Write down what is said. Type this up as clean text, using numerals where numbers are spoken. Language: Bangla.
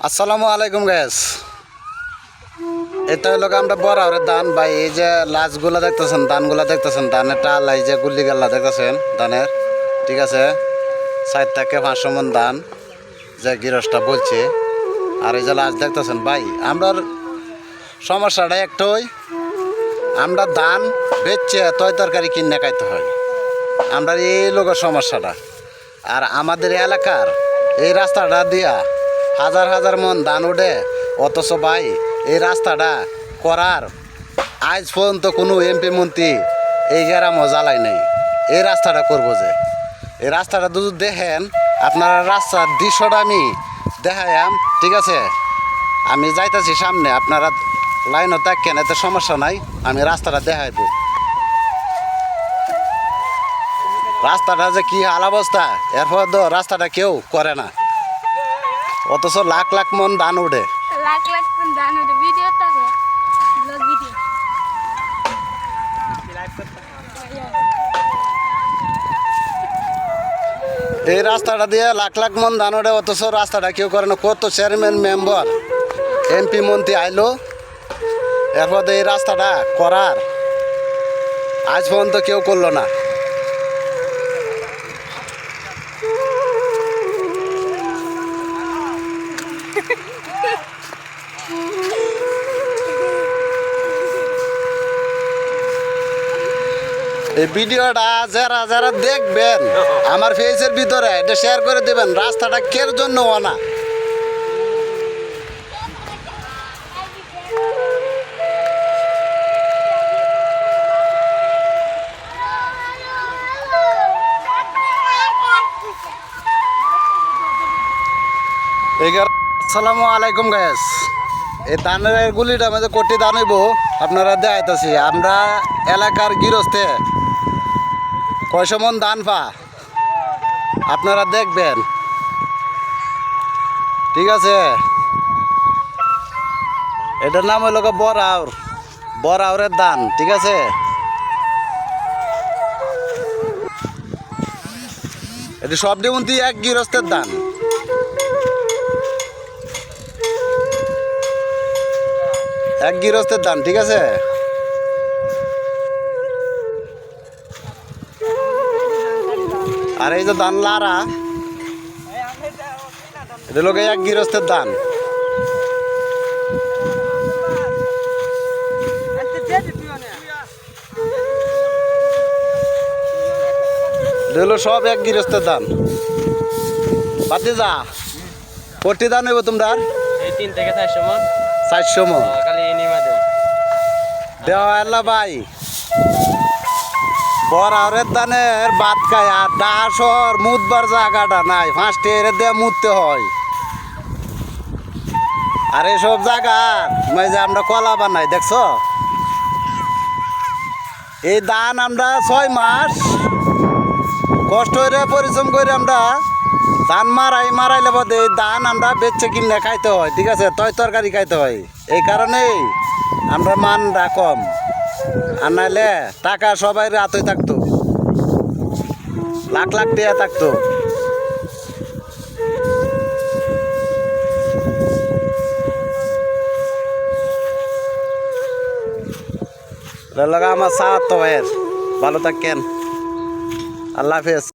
আসসালামু আলাইকুম গ্যাস। এটা হলো আমরা বরাবরের ধান ভাই। এই যে লাশগুলা দেখতেছেন, ধানগুলা দেখতেছেন, ধানের টাল, এই যে গুল্লি গাল্লা দেখতেছেন ধানের, ঠিক আছে। 4 থেকে 500 মন ধান যে গৃহস্থটা বলছে। আর এই যে লাশ দেখতেছেন ভাই, আমরার সমস্যাটা একটাই, আমরা ধান বেচছে তরকারি কিনে খাইতে হয়। আমরা এই লোকের সমস্যাটা। আর আমাদের এলাকার এই রাস্তাটা দিয়া হাজার হাজার মন ধান উঠে, অথচ ভাই এই রাস্তাটা করার আজ পর্যন্ত কোনো এমপি মন্ত্রী এই গ্রামও জ্বালাই নেই। এই রাস্তাটা করবো যে, এই রাস্তাটা যদি দেখেন আপনারা, রাস্তার দৃশ্যটা আমি দেখাইম, ঠিক আছে। আমি যাইতেছি সামনে, আপনারা লাইনও থাকেন, এতে সমস্যা নাই, আমি রাস্তাটা দেখাইব। রাস্তাটা যে কি হাল অবস্থা, এরপর তো রাস্তাটা কেউ করে না, অথচ লাখ লাখ মন ধান উঠে। লাখ লাখ ধান উঠে ভিডিও থাকে, ব্লগ ভিডিও। এই রাস্তাটা দিয়ে লাখ লাখ মন ধান ওঠে, অথচ রাস্তাটা কেউ করে না। কত চেয়ারম্যান, মেম্বার, এমপি মন্ত্রী আইলো, এরপর এই রাস্তাটা করার আজ পর্যন্ত কেউ করলো না। এই ভিডিওটা যারা যারা দেখবেন আমার ফেসের ভিতরে এটা শেয়ার করে দেবেন, রাস্তাটা কের জন্য না। আসসালামু আলাইকুম গ্যাস। এই ধানের গুলিটা মধ্যে কোটি ধান হইব, আপনারা দেখাইতেছি। আমরা এলাকার গৃহস্থে কয়শো মন ধান পা, আপনারা দেখবেন, ঠিক আছে। এটার নাম হইল বরাউরের ধান, ঠিক আছে। এটি সব ডিমন্তি এক গৃহস্থের ধান। এক গৃহস্থের ধান, ঠিক আছে। আর এই যে ধান লারা, এটা লোক এক গৃহস্থের ধান। এগুলো সব এক গৃহস্থের ধান। বাতি যা কোটি ধান হইব তোমরা? 3 থেকে 400 মন। 400 মন দেওয়া দেওয়া ভাই। বরাউরের ধানের ভাত খায়, আর ডাসর মুদবার জায়গাটা নাই, 5টি এর দিয়ে মুদতে হয়। আর এইসব জায়গার যে আমরা কলা বানাই, দেখছো? এই ধান আমরা 6 মাস কষ্ট করে পরিশ্রম করে আমরা ধান মারাইলে বোধে এই ধান আমরা বেচে কিনে খাইতে হয়, ঠিক আছে। তরকারি খাইতে হয়, এই কারণেই আমরা মানটা কম। আর নাইলে টাকা সবাই রাতই থাকতো, লাখ লাখ টাকা থাকতো। আমার সাথ তো ভাইয়ের, ভালো থাকেন, আল্লাহ হাফেজ।